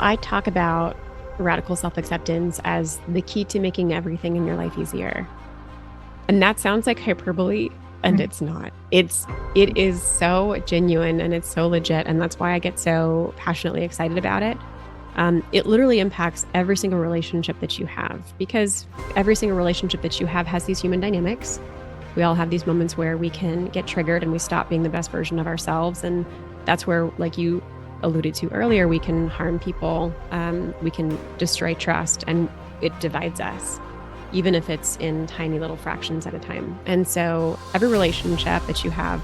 I talk about radical self-acceptance as the key to making everything in your life easier. And that sounds like hyperbole, and it's not. It is so genuine and it's so legit. And that's why I get so passionately excited about it. It literally impacts every single relationship that you have, because every single relationship that you have has these human dynamics. We all have these moments where we can get triggered and we stop being the best version of ourselves. And that's where, like you alluded to earlier, we can harm people, we can destroy trust, and it divides us, even if it's in tiny little fractions at a time. And so every relationship that you have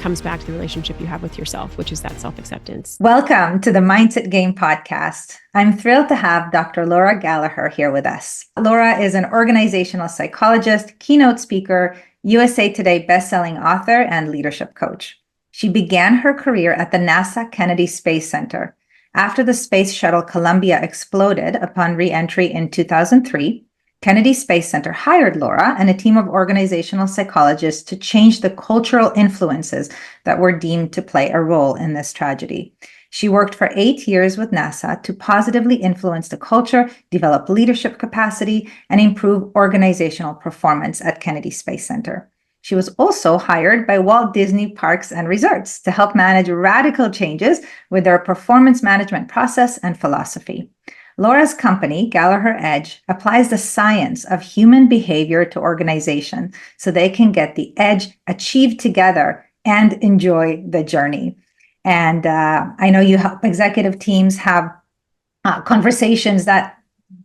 comes back to the relationship you have with yourself, which is that self-acceptance. Welcome to the Mindset Game podcast. I'm thrilled to have Dr. Laura Gallaher here with us. Laura is an organizational psychologist, keynote speaker, USA Today bestselling author, and leadership coach. She began her career at the NASA Kennedy Space Center. After the space shuttle Columbia exploded upon reentry in 2003, Kennedy Space Center hired Laura and a team of organizational psychologists to change the cultural influences that were deemed to play a role in this tragedy. She worked for 8 years with NASA to positively influence the culture, develop leadership capacity, and improve organizational performance at Kennedy Space Center. She was also hired by Walt Disney Parks and Resorts to help manage radical changes with their performance management process and philosophy. Laura's company, Gallaher Edge, applies the science of human behavior to organization so they can get the edge achieved together and enjoy the journey. And I know you help executive teams have conversations that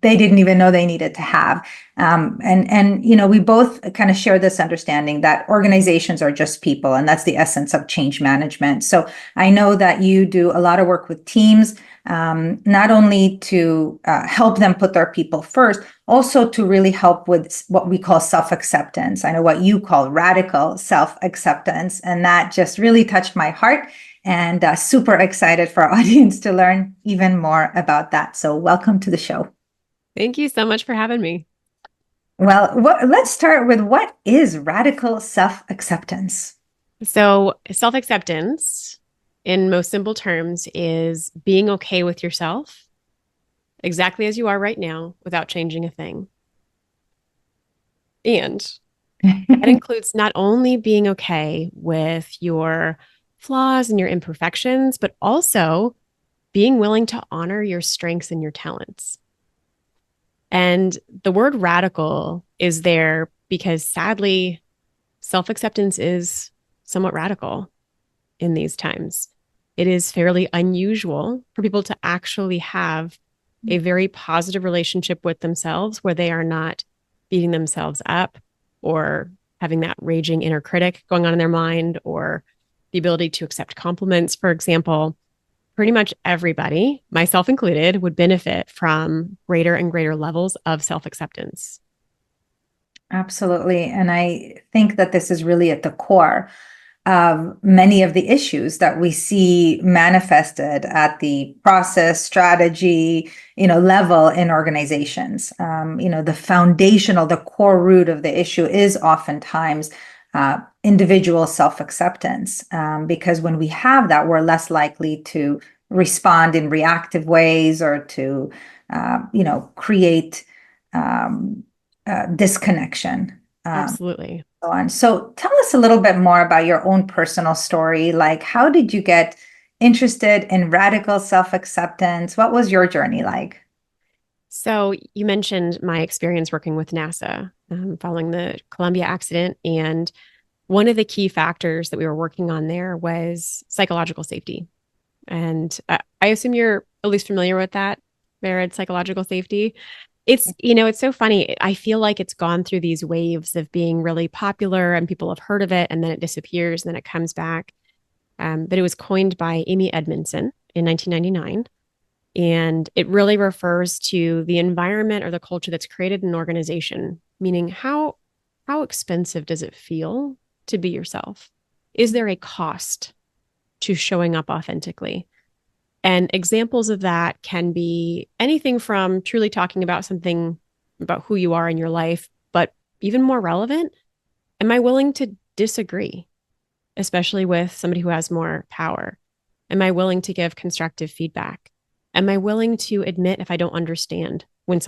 they didn't even know they needed to have. And you know, we both kind of share this understanding that organizations are just people, and that's the essence of change management. So I know that you do a lot of work with teams, not only to help them put their people first, also to really help with what we call self-acceptance. I know what you call radical self-acceptance, and that just really touched my heart. And super excited for our audience to learn even more about that. So welcome to the show. Thank you so much for having me. Well, let's start with what is radical self-acceptance? So self-acceptance, in most simple terms, is being okay with yourself exactly as you are right now without changing a thing. And that includes not only being okay with your flaws and your imperfections, but also being willing to honor your strengths and your talents. And the word radical is there because, sadly, self-acceptance is somewhat radical in these times. It is fairly unusual for people to actually have a very positive relationship with themselves where they are not beating themselves up or having that raging inner critic going on in their mind, or the ability to accept compliments, for example. Pretty much everybody, myself included, would benefit from greater and greater levels of self-acceptance. Absolutely. And I think that this is really at the core of many of the issues that we see manifested at the process, strategy, level in organizations. The foundational, the core root of the issue is oftentimes individual self-acceptance, because when we have that, we're less likely to respond in reactive ways or to, create disconnection. Absolutely. So on. So tell us a little bit more about your own personal story. Like, how did you get interested in radical self-acceptance? What was your journey like? So you mentioned my experience working with NASA following the Columbia accident. And one of the key factors that we were working on there was psychological safety. And I assume you're at least familiar with that, berated psychological safety. It's so funny. I feel like it's gone through these waves of being really popular and people have heard of it, and then it disappears and then it comes back. But it was coined by Amy Edmondson in 1999. And it really refers to the environment or the culture that's created in an organization, meaning how expensive does it feel to be yourself? Is there a cost to showing up authentically? And examples of that can be anything from truly talking about something about who you are in your life, but even more relevant, am I willing to disagree, especially with somebody who has more power? Am I willing to give constructive feedback? Am I willing to admit if I don't understand when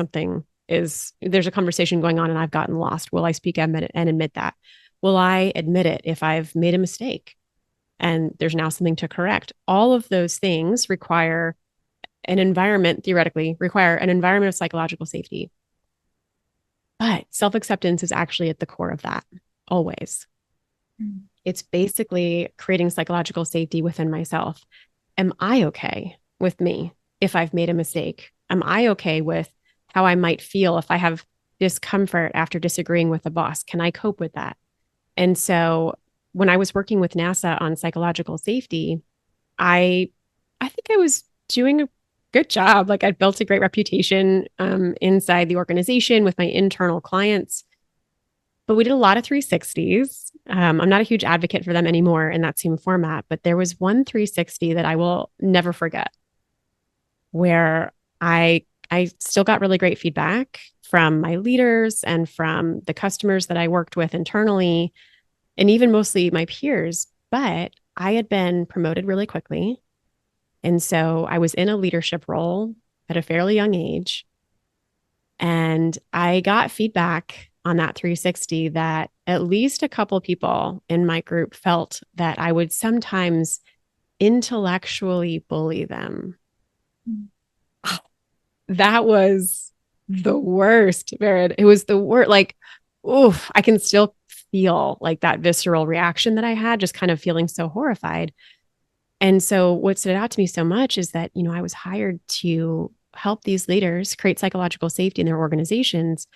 there's a conversation going on and I've gotten lost? Will I speak and admit that? Will I admit it if I've made a mistake and there's now something to correct? All of those things theoretically require an environment of psychological safety. But self-acceptance is actually at the core of that, always. It's basically creating psychological safety within myself. Am I okay with me if I've made a mistake? Am I okay with how I might feel if I have discomfort after disagreeing with a boss? Can I cope with that? And so when I was working with NASA on psychological safety, I think I was doing a good job. Like I'd built a great reputation inside the organization with my internal clients. But we did a lot of 360s. I'm not a huge advocate for them anymore in that same format, but there was one 360 that I will never forget where I still got really great feedback from my leaders and from the customers that I worked with internally, and even mostly my peers. But I had been promoted really quickly. And so I was in a leadership role at a fairly young age. And I got feedback on that 360 that at least a couple people in my group felt that I would sometimes intellectually bully them. That was the worst, Vered. It was the worst. Like, oof, I can still feel like that visceral reaction that I had, just kind of feeling so horrified. And so what stood out to me so much is that, I was hired to help these leaders create psychological safety in their organizations,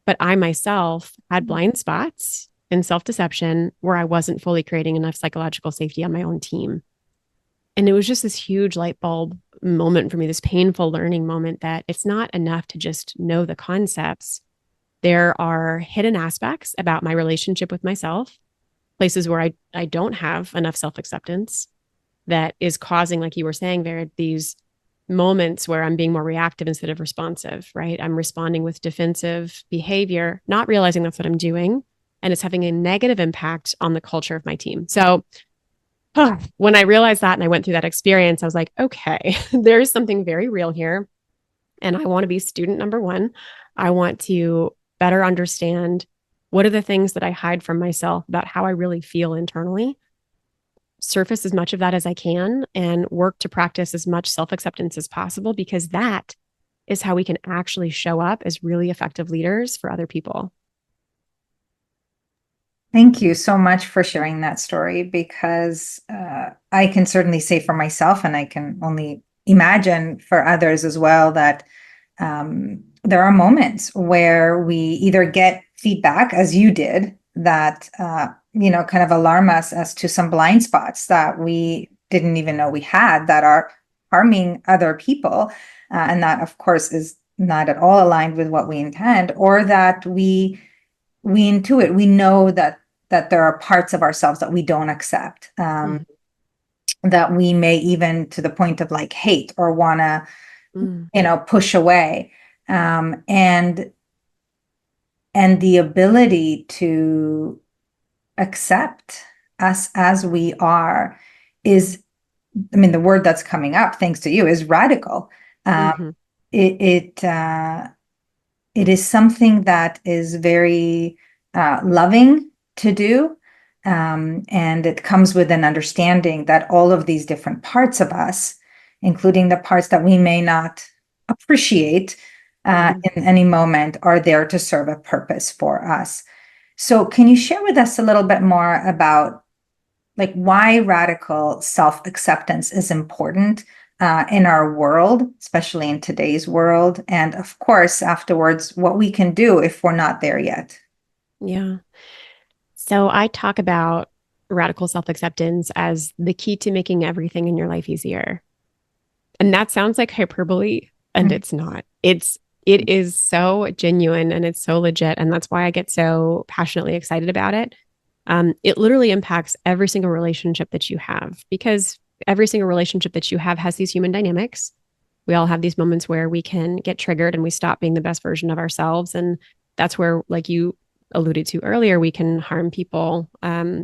but I myself had blind spots and self-deception where I wasn't fully creating enough psychological safety on my own team. And it was just this huge light bulb moment for me, this painful learning moment that it's not enough to just know the concepts. There are hidden aspects about my relationship with myself, places where I don't have enough self-acceptance that is causing, like you were saying, Vered, these moments where I'm being more reactive instead of responsive, right? I'm responding with defensive behavior, not realizing that's what I'm doing. And it's having a negative impact on the culture of my team. So when I realized that and I went through that experience, I was like, okay, there's something very real here. And I want to be student number one. I want to better understand what are the things that I hide from myself about how I really feel internally, surface as much of that as I can, and work to practice as much self-acceptance as possible, because that is how we can actually show up as really effective leaders for other people. Thank you so much for sharing that story, because I can certainly say for myself, and I can only imagine for others as well, that there are moments where we either get feedback, as you did, that kind of alarm us as to some blind spots that we didn't even know we had that are harming other people. And that, of course, is not at all aligned with what we intend, or that we intuit, we know that there are parts of ourselves that we don't accept, that we may even to the point of like hate or want to, push away. And the ability to accept us as we are is, the word that's coming up, thanks to you, is radical. It is something that is very loving to do. And it comes with an understanding that all of these different parts of us, including the parts that we may not appreciate in any moment, are there to serve a purpose for us. So can you share with us a little bit more about like why radical self-acceptance is important in our world, especially in today's world, and of course, afterwards, what we can do if we're not there yet? Yeah. So I talk about radical self-acceptance as the key to making everything in your life easier. And that sounds like hyperbole, and it's not. It is so genuine and it's so legit. And that's why I get so passionately excited about it. It literally impacts every single relationship that you have, because every single relationship that you have has these human dynamics. We all have these moments where we can get triggered and we stop being the best version of ourselves. And that's where, like you alluded to earlier, we can harm people.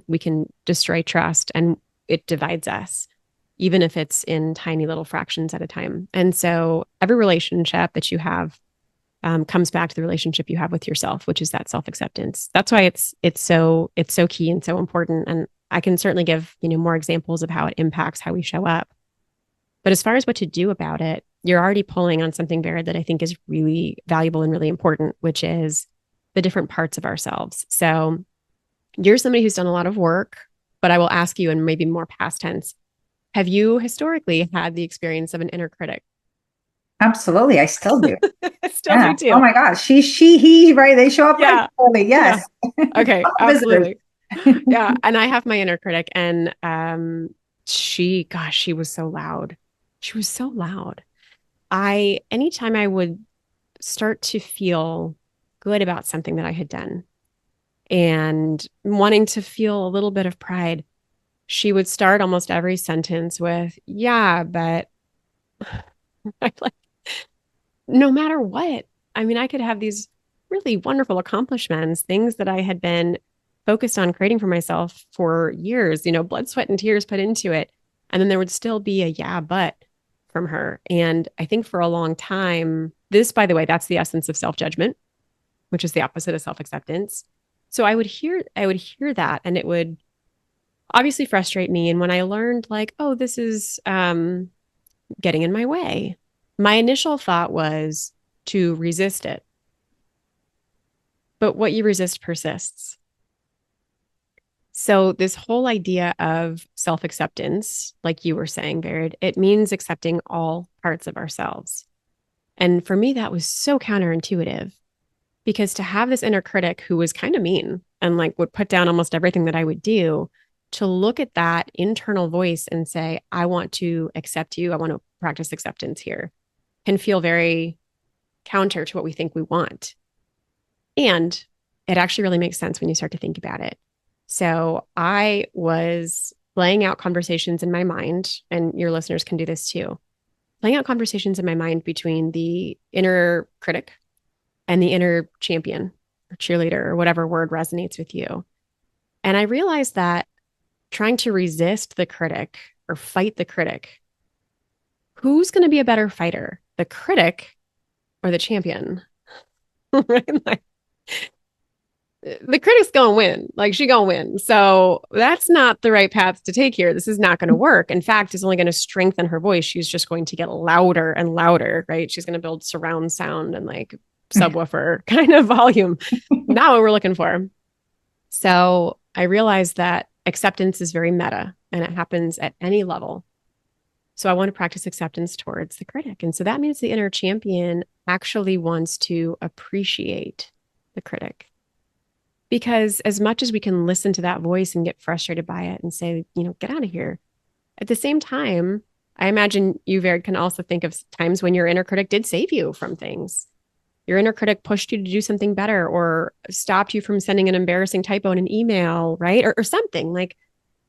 We can destroy trust, and it divides us. even if it's in tiny little fractions at a time. And so every relationship that you have comes back to the relationship you have with yourself, which is that self-acceptance. That's why it's so key and so important. And I can certainly give, more examples of how it impacts how we show up. But as far as what to do about it, you're already pulling on something, Vera, that I think is really valuable and really important, which is the different parts of ourselves. So you're somebody who's done a lot of work, but I will ask you in maybe more past tense, have you historically had the experience of an inner critic? Absolutely. I still do. I still Yeah. do too. Oh my gosh. she, he, right? They show up Yeah. regularly. Yeah. Yes. Okay. All visitors. Absolutely. Yeah. And I have my inner critic, and she was so loud. She was so loud. Anytime I would start to feel good about something that I had done and wanting to feel a little bit of pride, she would start almost every sentence with, yeah, but I'm like, no matter what, I mean, I could have these really wonderful accomplishments, things that I had been focused on creating for myself for years, blood, sweat, and tears put into it. And then there would still be a yeah, but from her. And I think for a long time, this, by the way, that's the essence of self-judgment, which is the opposite of self-acceptance. So I would hear that, and it would obviously frustrate me. And when I learned, like, oh, this is getting in my way, my initial thought was to resist it. But what you resist persists. So this whole idea of self-acceptance, like you were saying, Baird, it means accepting all parts of ourselves. And for me, that was so counterintuitive, because to have this inner critic who was kind of mean and like would put down almost everything that I would do, to look at that internal voice and say, I want to accept you, I want to practice acceptance here, can feel very counter to what we think we want. And it actually really makes sense when you start to think about it. So I was laying out conversations in my mind, and your listeners can do this too, laying out conversations in my mind between the inner critic and the inner champion or cheerleader or whatever word resonates with you. And I realized that trying to resist the critic or fight the critic, who's going to be a better fighter, the critic or the champion? Right? Like, the critic's gonna win. Like, she gonna win. So that's not the right path to take here. This is not going to work. In fact, it's only going to strengthen her voice. She's just going to get louder and louder, right? She's going to build surround sound and like subwoofer kind of volume. Not what we're looking for. So I realized that acceptance is very meta, and it happens at any level. So I want to practice acceptance towards the critic. And so that means the inner champion actually wants to appreciate the critic. Because as much as we can listen to that voice and get frustrated by it and say, get out of here, at the same time, I imagine you, Vered, can also think of times when your inner critic did save you from things. Your inner critic pushed you to do something better, or stopped you from sending an embarrassing typo in an email, right? Or something like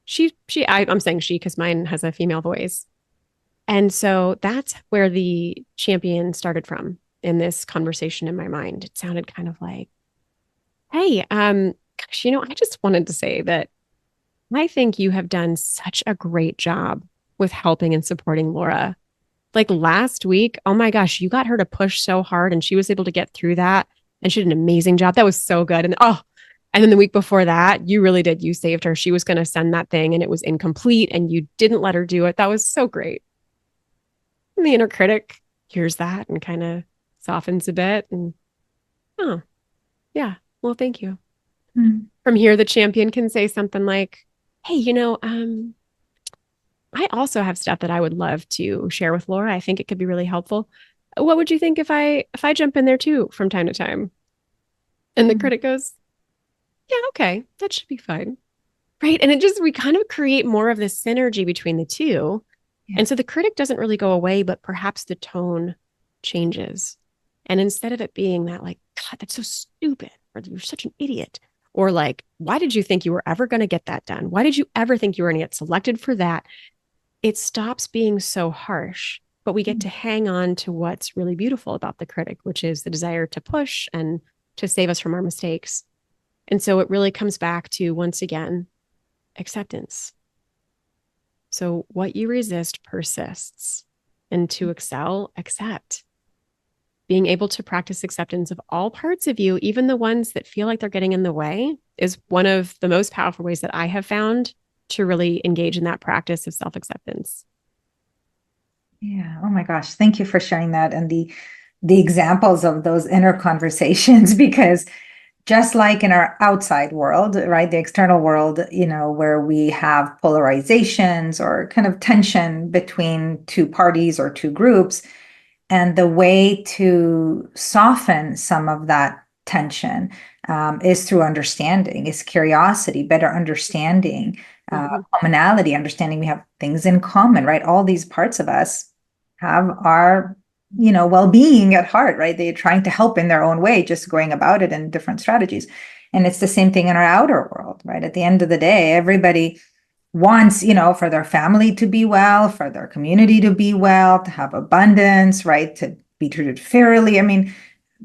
I'm saying she, because mine has a female voice. And so that's where the champion started from in this conversation in my mind. It sounded kind of like, hey, gosh, I just wanted to say that I think you have done such a great job with helping and supporting Laura. Like last week, oh my gosh, you got her to push so hard and she was able to get through that. And she did an amazing job. That was so good. And then the week before that, you really did. You saved her. She was going to send that thing and it was incomplete and you didn't let her do it. That was so great. And the inner critic hears that and kind of softens a bit. And, oh, yeah. Well, thank you. From here, the champion can say something like, hey, I also have stuff that I would love to share with Laura. I think it could be really helpful. What would you think if I jump in there too from time to time? And the critic goes, yeah, okay, that should be fine. Right. And we kind of create more of this synergy between the two. Yeah. And so the critic doesn't really go away, but perhaps the tone changes. And instead of it being that like, God, that's so stupid, or you're such an idiot, or like, why did you think you were ever going to get that done? Why did you ever think you were going to get selected for that? It stops being so harsh, but we get to hang on to what's really beautiful about the critic, which is the desire to push and to save us from our mistakes. And so it really comes back to, once again, acceptance. So what you resist persists. And to excel, accept. Being able to practice acceptance of all parts of you, even the ones that feel like they're getting in the way, is one of the most powerful ways that I have found to really engage in that practice of self-acceptance. Yeah. Oh my gosh. Thank you for sharing that and the examples of those inner conversations because just like in our outside world, right, the external world, where we have polarizations or kind of tension between two parties or two groups, and the way to soften some of that tension is through understanding, is curiosity, better understanding, Mhm. commonality, understanding we have things in common, right? All these parts of us have our well-being at heart, right? They're trying to help in their own way, just going about it in different strategies. And it's the same thing in our outer world, right? At the end of the day, everybody wants, for their family to be well, for their community to be well, to have abundance, right? To be treated fairly. I mean,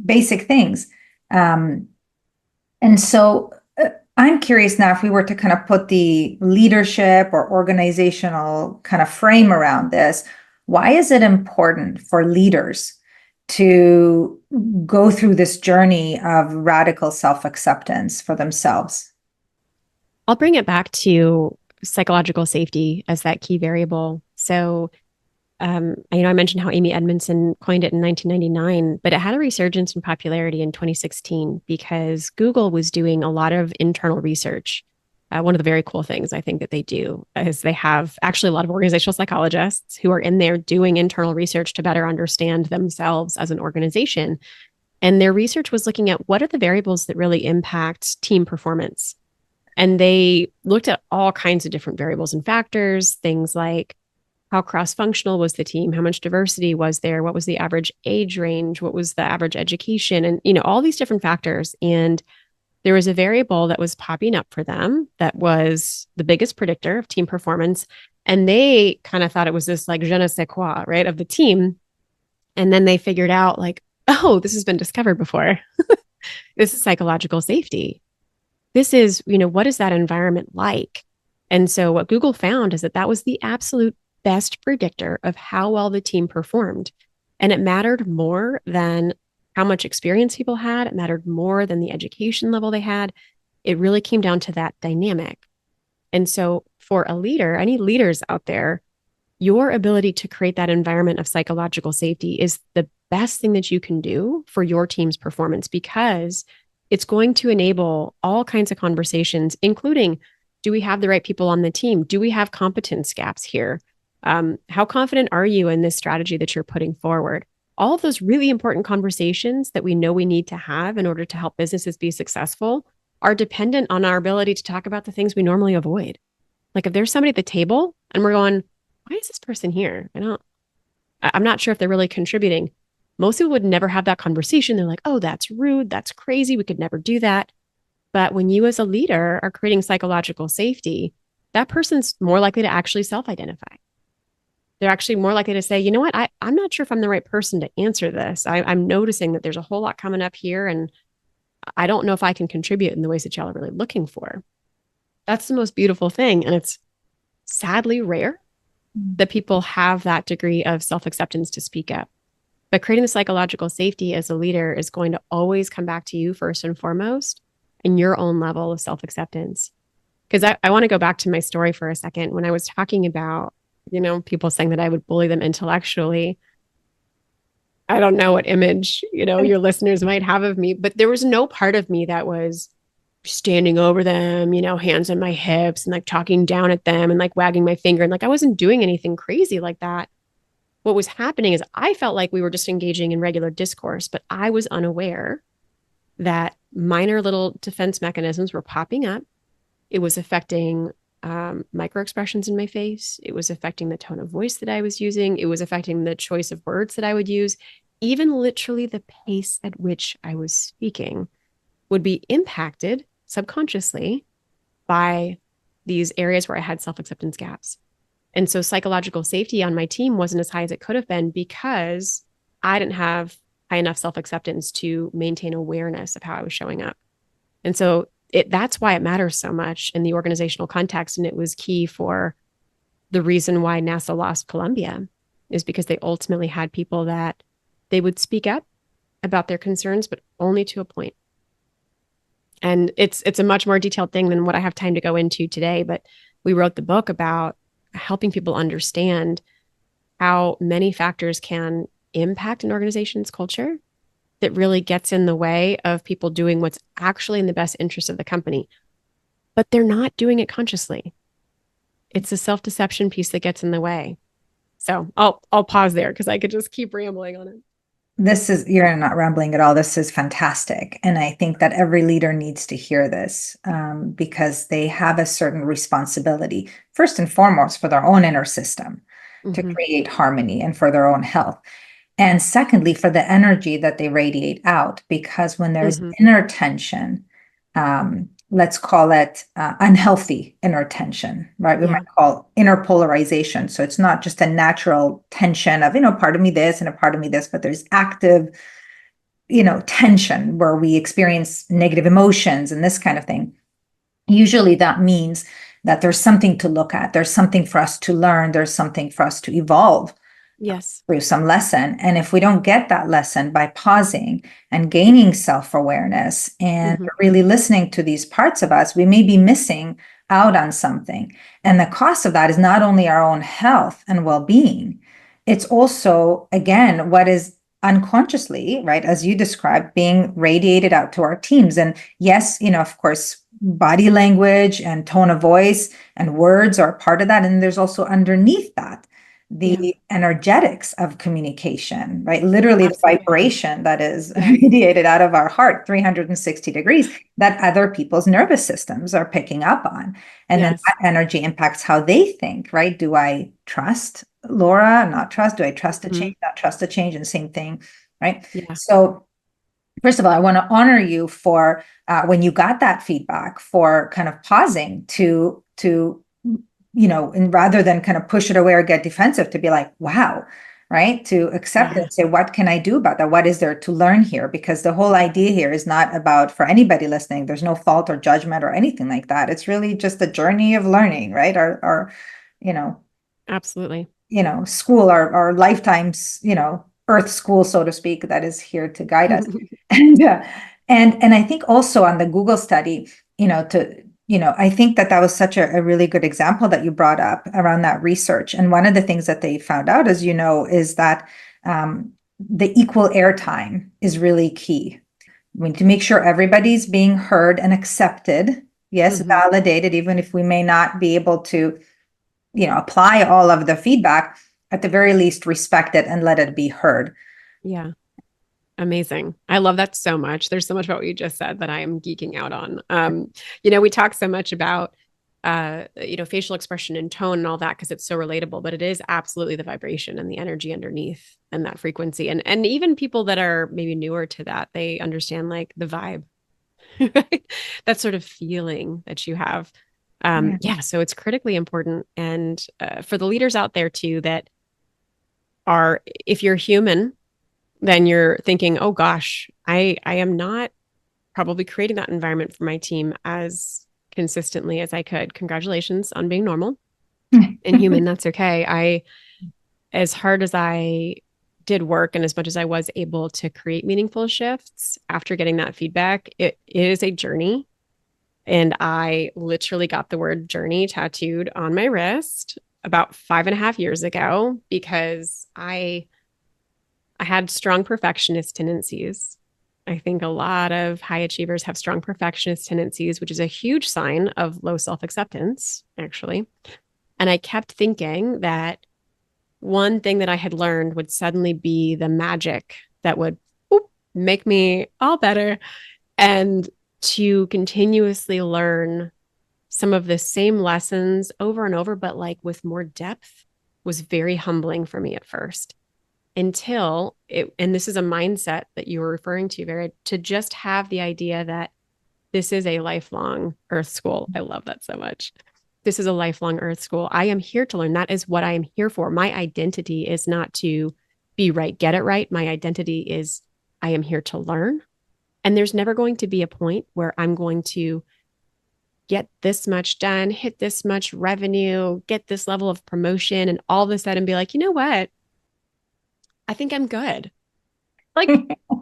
basic things. Um, and so I'm curious now if we were to kind of put the leadership or organizational kind of frame around this, why is it important for leaders to go through this journey of radical self-acceptance for themselves? I'll bring it back to psychological safety as that key variable. So, I mentioned how Amy Edmondson coined it in 1999, but it had a resurgence in popularity in 2016 because Google was doing a lot of internal research. One of the very cool things I think that they do is they have actually a lot of organizational psychologists who are in there doing internal research to better understand themselves as an organization. And their research was looking at what are the variables that really impact team performance. And they looked at all kinds of different variables and factors, things like how cross-functional was the team, how much diversity was there, what was the average age range, what was the average education, and all these different factors. And there was a variable that was popping up for them that was the biggest predictor of team performance. And they kind of thought it was this like je ne sais quoi, right, of the team. And then they figured out like, oh, this has been discovered before. This is psychological safety. This is, what is that environment like? And so what Google found is that that was the absolute best predictor of how well the team performed. And it mattered more than how much experience people had. It mattered more than the education level they had. It really came down to that dynamic. And so for a leader, any leaders out there, your ability to create that environment of psychological safety is the best thing that you can do for your team's performance because it's going to enable all kinds of conversations, including, do we have the right people on the team? Do we have competence gaps here? How confident are you in this strategy that you're putting forward? All of those really important conversations that we know we need to have in order to help businesses be successful are dependent on our ability to talk about the things we normally avoid. Like if there's somebody at the table and we're going, why is this person here? I'm not sure if they're really contributing. Most people would never have that conversation. They're like, oh, that's rude. That's crazy. We could never do that. But when you as a leader are creating psychological safety, that person's more likely to actually self-identify. They're actually more likely to say, you know what, I'm not sure if I'm the right person to answer this. I'm noticing that there's a whole lot coming up here, and I don't know if I can contribute in the ways that y'all are really looking for. That's the most beautiful thing. And it's sadly rare that people have that degree of self-acceptance to speak up. But creating the psychological safety as a leader is going to always come back to you first and foremost and your own level of self-acceptance. Because I want to go back to my story for a second. When I was talking about, people saying that I would bully them intellectually, I don't know what image, your listeners might have of me, but there was no part of me that was standing over them, hands on my hips and like talking down at them and like wagging my finger. And like, I wasn't doing anything crazy like that. What was happening is I felt like we were just engaging in regular discourse, but I was unaware that minor little defense mechanisms were popping up. It was affecting micro expressions in my face. It was affecting the tone of voice that I was using. It was affecting the choice of words that I would use. Even literally the pace at which I was speaking would be impacted subconsciously by these areas where I had self-acceptance gaps. And so psychological safety on my team wasn't as high as it could have been because I didn't have high enough self-acceptance to maintain awareness of how I was showing up. And so that's why it matters so much in the organizational context. And it was key for the reason why NASA lost Columbia is because they ultimately had people that they would speak up about their concerns, but only to a point. And it's a much more detailed thing than what I have time to go into today. But we wrote the book about helping people understand how many factors can impact an organization's culture that really gets in the way of people doing what's actually in the best interest of the company. But they're not doing it consciously. It's the self-deception piece that gets in the way. So I'll pause there because I could just keep rambling on it. You're not rambling at all. This is fantastic. And I think that every leader needs to hear this because they have a certain responsibility, first and foremost, for their own inner system to create harmony and for their own health. And secondly, for the energy that they radiate out, because when there's inner tension, let's call it unhealthy inner tension, right? We might call inner polarization. So it's not just a natural tension of, part of me this and a part of me this, but there's active, tension where we experience negative emotions and this kind of thing. Usually that means that there's something to look at. There's something for us to learn. There's something for us to evolve. Yes. Through some lesson. And if we don't get that lesson by pausing and gaining self-awareness and really listening to these parts of us, we may be missing out on something. And the cost of that is not only our own health and well-being, it's also, again, what is unconsciously, right, as you described, being radiated out to our teams. And yes, of course, body language and tone of voice and words are part of that. And there's also underneath that the energetics of communication, right? Literally the vibration that is radiated out of our heart 360 degrees that other people's nervous systems are picking up on. And then that energy impacts how they think, right? Do I trust Laura? Not trust? Do I trust a change? Not trust a change? And same thing, right? Yeah. So first of all, I want to honor you for when you got that feedback for kind of pausing to and rather than kind of push it away or get defensive, to be like, wow, right? To accept it and say, what can I do about that? What is there to learn here? Because the whole idea here is not about, for anybody listening, there's no fault or judgment or anything like that. It's really just a journey of learning, right? Our absolutely, school, our lifetimes, earth school, so to speak, that is here to guide us. And I think also on the Google study, I think that was such a really good example that you brought up around that research. And one of the things that they found out, as you know, is that the equal airtime is really key. We need to make sure everybody's being heard and accepted. Yes, validated, even if we may not be able to, apply all of the feedback, at the very least, respect it and let it be heard. Yeah. Amazing. I love that so much. There's so much about what you just said that I am geeking out on. We talk so much about, facial expression and tone and all that because it's so relatable, but it is absolutely the vibration and the energy underneath and that frequency. And even people that are maybe newer to that, they understand like the vibe, right? That sort of feeling that you have. So it's critically important. And for the leaders out there too, that are, if you're human, then you're thinking, oh gosh, I am not probably creating that environment for my team as consistently as I could. Congratulations on being normal and human. That's okay. As hard as I did work and as much as I was able to create meaningful shifts after getting that feedback, it is a journey. And I literally got the word journey tattooed on my wrist about 5.5 years ago because I had strong perfectionist tendencies. I think a lot of high achievers have strong perfectionist tendencies, which is a huge sign of low self-acceptance, actually. And I kept thinking that one thing that I had learned would suddenly be the magic that would make me all better. And to continuously learn some of the same lessons over and over, but like with more depth, was very humbling for me at first. Until it, and this is a mindset that you were referring to, Vera, to just have the idea that this is a lifelong earth school. I love that so much. This is a lifelong earth school. I am here to learn. That is what I am here for. My identity is not to be right, get it right. My identity is I am here to learn. And there's never going to be a point where I'm going to get this much done, hit this much revenue, get this level of promotion, and all of a sudden be like, you know what? I think I'm good. Like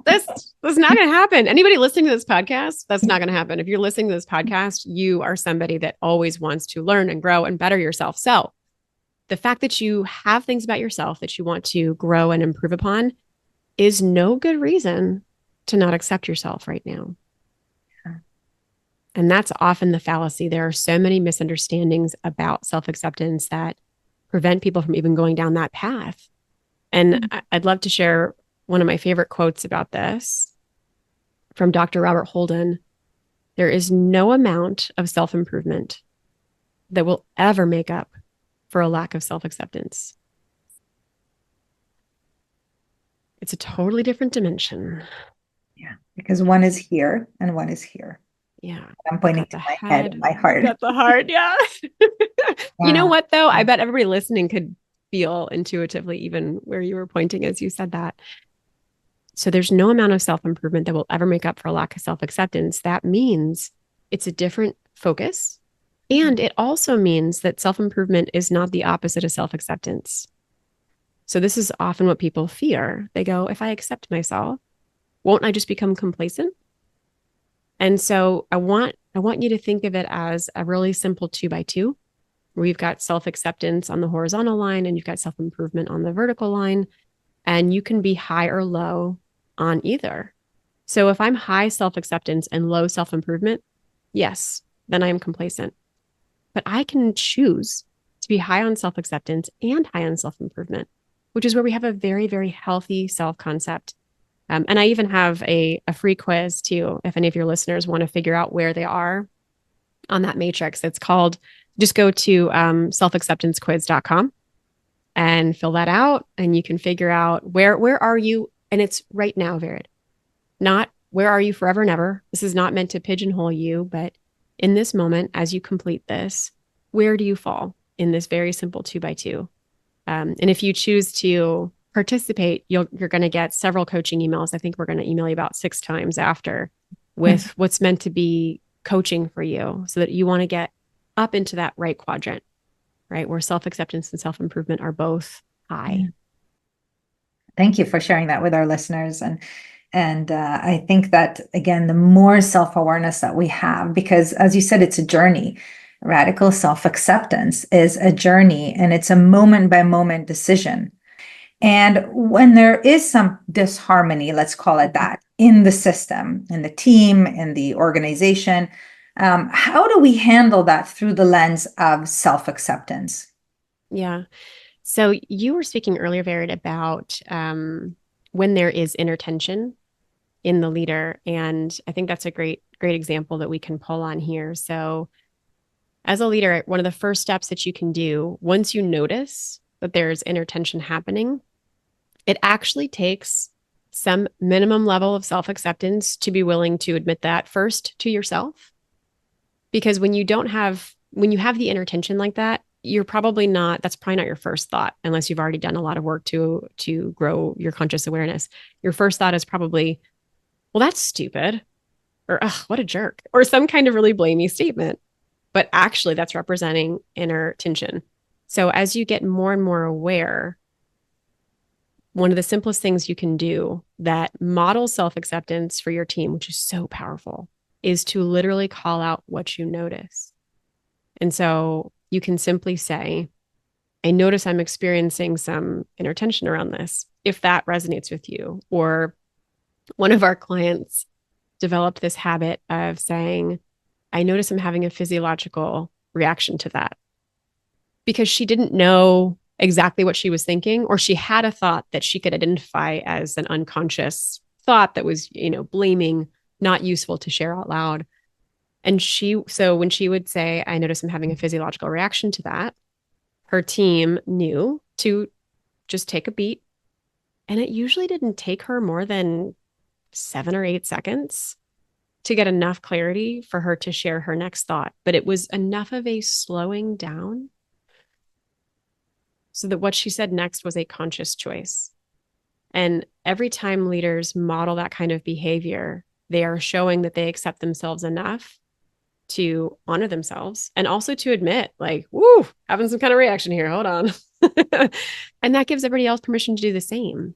that's not going to happen. Anybody listening to this podcast, that's not going to happen. If you're listening to this podcast, you are somebody that always wants to learn and grow and better yourself. So the fact that you have things about yourself that you want to grow and improve upon is no good reason to not accept yourself right now. And that's often the fallacy. There are so many misunderstandings about self-acceptance that prevent people from even going down that path. And I'd love to share one of my favorite quotes about this from Dr. Robert Holden. There is no amount of self-improvement that will ever make up for a lack of self-acceptance. It's a totally different dimension. Yeah, because one is here and one is here. Yeah. I'm pointing to my head and my heart. Got the heart, yeah. You know what, though? I bet everybody listening could feel intuitively even where you were pointing as you said that. So there's no amount of self-improvement that will ever make up for a lack of self-acceptance. That means it's a different focus. And it also means that self-improvement is not the opposite of self-acceptance. So this is often what people fear. They go, if I accept myself, won't I just become complacent? And so I want you to think of it as a really simple 2x2, where you've got self-acceptance on the horizontal line and you've got self-improvement on the vertical line, and you can be high or low on either. So if I'm high self-acceptance and low self-improvement, yes, then I am complacent. But I can choose to be high on self-acceptance and high on self-improvement, which is where we have a very, very healthy self-concept. And I even have a free quiz too, if any of your listeners want to figure out where they are on that matrix. It's called, just go to selfacceptancequiz.com and fill that out, and you can figure out where are you. And it's right now, Vered, not where are you forever and ever. This is not meant to pigeonhole you, but in this moment, as you complete this, where do you fall in this very simple 2x2? And if you choose to participate, you're going to get several coaching emails. I think we're going to email you about 6 times after with what's meant to be coaching for you, so that you want to get up into that right quadrant, right? Where self-acceptance and self-improvement are both high. Thank you for sharing that with our listeners. And I think that, again, the more self-awareness that we have, because as you said, it's a journey. Radical self-acceptance is a journey, and it's a moment by moment decision. And when there is some disharmony, let's call it that, in the system, in the team, in the organization, how do we handle that through the lens of self-acceptance? Yeah. So you were speaking earlier, Vered, about when there is inner tension in the leader. And I think that's a great example that we can pull on here. So as a leader, one of the first steps that you can do once you notice that there's inner tension happening, it actually takes some minimum level of self-acceptance to be willing to admit that first to yourself. Because when you have the inner tension like that, that's probably not your first thought, unless you've already done a lot of work to grow your conscious awareness. Your first thought is probably, well, that's stupid, or what a jerk, or some kind of really blamey statement. But actually that's representing inner tension. So as you get more and more aware, one of the simplest things you can do that models self-acceptance for your team, which is so powerful, is to literally call out what you notice. And so you can simply say, I notice I'm experiencing some inner tension around this, if that resonates with you. Or one of our clients developed this habit of saying, I notice I'm having a physiological reaction to that, because she didn't know exactly what she was thinking, or she had a thought that she could identify as an unconscious thought that was, blaming, not useful to share out loud. And so when she would say, I notice I'm having a physiological reaction to that, her team knew to just take a beat. And it usually didn't take her more than 7 or 8 seconds to get enough clarity for her to share her next thought. But it was enough of a slowing down so that what she said next was a conscious choice. And every time leaders model that kind of behavior, they are showing that they accept themselves enough to honor themselves and also to admit, like, woo, having some kind of reaction here. Hold on. And that gives everybody else permission to do the same.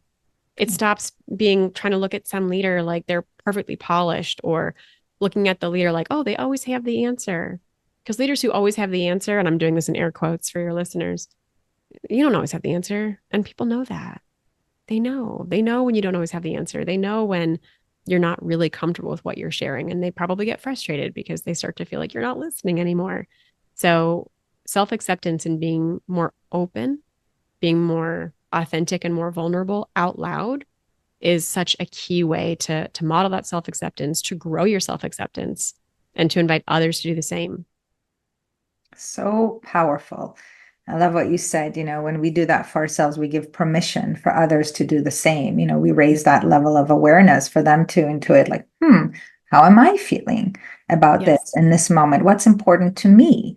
It stops being trying to look at some leader like they're perfectly polished, or looking at the leader like, oh, they always have the answer. Because leaders who always have the answer, and I'm doing this in air quotes for your listeners, you don't always have the answer. And people know that. They know. They know when you don't always have the answer. They know when you're not really comfortable with what you're sharing. And they probably get frustrated because they start to feel like you're not listening anymore. So self-acceptance and being more open, being more authentic and more vulnerable out loud is such a key way to model that self-acceptance, to grow your self-acceptance, and to invite others to do the same. So powerful. I love what you said. When we do that for ourselves, we give permission for others to do the same. We raise that level of awareness for them to intuit, like, how am I feeling about this in this moment? What's important to me?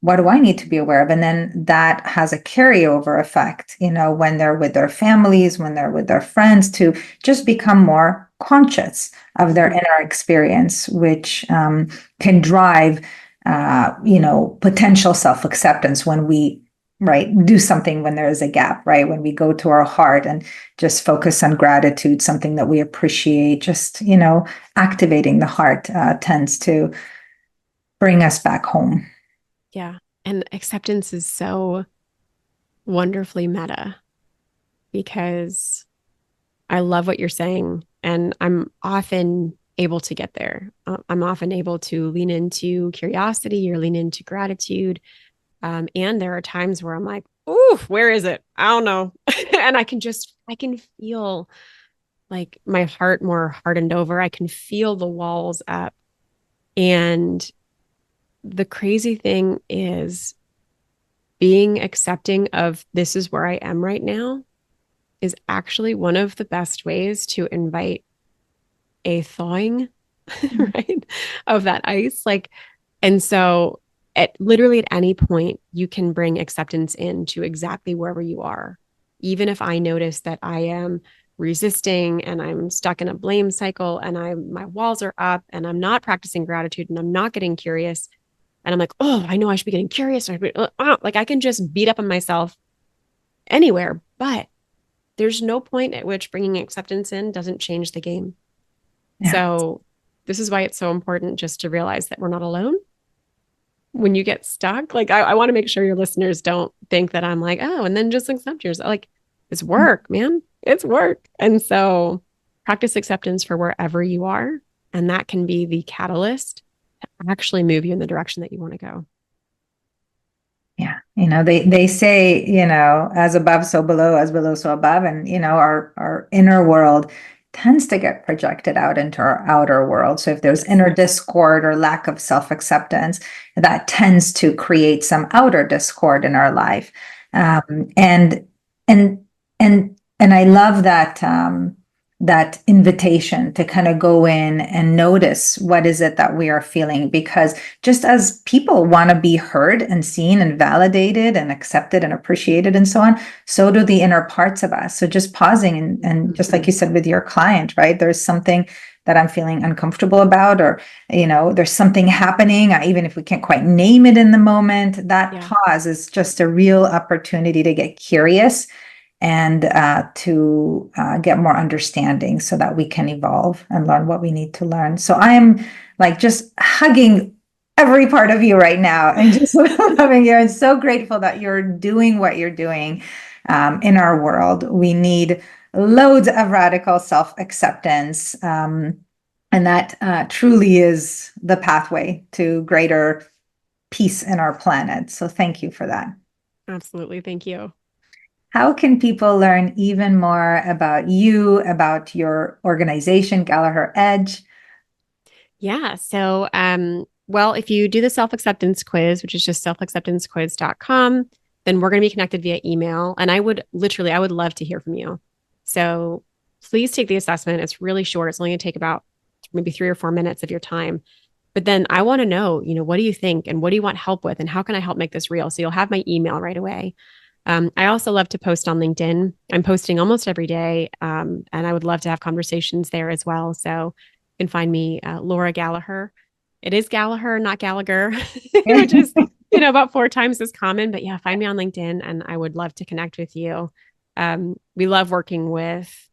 What do I need to be aware of? And then that has a carryover effect, when they're with their families, when they're with their friends, to just become more conscious of their inner experience, which can drive potential self-acceptance when we, do something when there is a gap, when we go to our heart and just focus on gratitude, something that we appreciate, just, activating the heart tends to bring us back home. Yeah. And acceptance is so wonderfully meta, because I love what you're saying. And I'm often able to get there. I'm often able to lean into curiosity or lean into gratitude. And there are times where I'm like, ooh, where is it? I don't know. And I can feel like my heart more hardened over. I can feel the walls up. And the crazy thing is, being accepting of this is where I am right now is actually one of the best ways to invite a thawing, right, of that ice. And so literally at any point, you can bring acceptance into exactly wherever you are. Even if I notice that I am resisting and I'm stuck in a blame cycle and my walls are up and I'm not practicing gratitude and I'm not getting curious, and I'm like, oh, I know I should be getting curious. Like I can just beat up on myself anywhere, but there's no point at which bringing acceptance in doesn't change the game. Yeah. So this is why it's so important just to realize that we're not alone when you get stuck. Like I want to make sure your listeners don't think that I'm like, oh, and then just accept yourself. Like, it's work, man. It's work. And so practice acceptance for wherever you are. And that can be the catalyst to actually move you in the direction that you want to go. Yeah. They say, as above, so below, as below, so above. And, our inner world tends to get projected out into our outer world. So if there's inner discord or lack of self-acceptance, that tends to create some outer discord in our life. And I love that invitation to kind of go in and notice what is it that we are feeling, because just as people want to be heard and seen and validated and accepted and appreciated and so on, so do the inner parts of us. So just pausing and just like you said with your client, right? There's something that I'm feeling uncomfortable about, or, there's something happening, even if we can't quite name it in the moment. That pause is just a real opportunity to get curious and to get more understanding so that we can evolve and learn what we need to learn. So I'm like just hugging every part of you right now and just loving you, and so grateful that you're doing what you're doing in our world. We need loads of radical self-acceptance, and that truly is the pathway to greater peace in our planet. So thank you for that. Absolutely. Thank you. How can people learn even more about you, about your organization, Gallaher Edge? Yeah. So, well, if you do the self-acceptance quiz, which is just selfacceptancequiz.com, then we're going to be connected via email. And I would love to hear from you. So please take the assessment. It's really short. It's only going to take about maybe 3 or 4 minutes of your time. But then I want to know, what do you think and what do you want help with? And how can I help make this real? So you'll have my email right away. I also love to post on LinkedIn. I'm posting almost every day, and I would love to have conversations there as well. So you can find me, Laura Gallaher. It is Gallaher, not Gallagher, which is, about 4 times as common. But yeah, find me on LinkedIn and I would love to connect with you. We love working with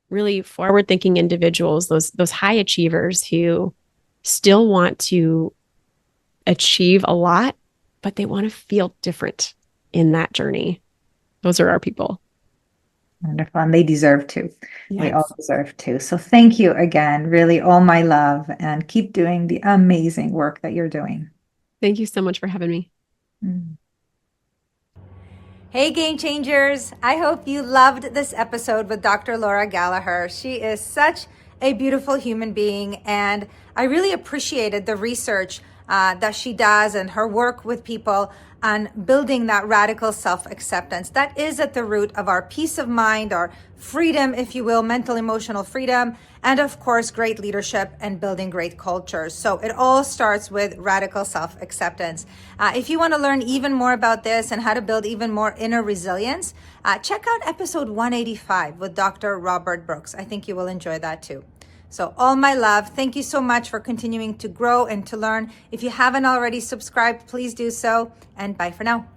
really forward-thinking individuals, those high achievers who still want to achieve a lot, but they want to feel different in that journey. Those are our people. Wonderful. And they deserve to. Yes. We all deserve to. So thank you again. Really, all my love. And keep doing the amazing work that you're doing. Thank you so much for having me. Hey, game changers. I hope you loved this episode with Dr. Laura Gallaher. She is such a beautiful human being, and I really appreciated the research that she does and her work with people on building that radical self-acceptance. That is at the root of our peace of mind, our freedom, if you will, mental, emotional freedom, and of course, great leadership and building great cultures. So it all starts with radical self-acceptance. If you want to learn even more about this and how to build even more inner resilience, check out episode 185 with Dr. Robert Brooks. I think you will enjoy that too. So all my love. Thank you so much for continuing to grow and to learn. If you haven't already subscribed, please do so. And bye for now.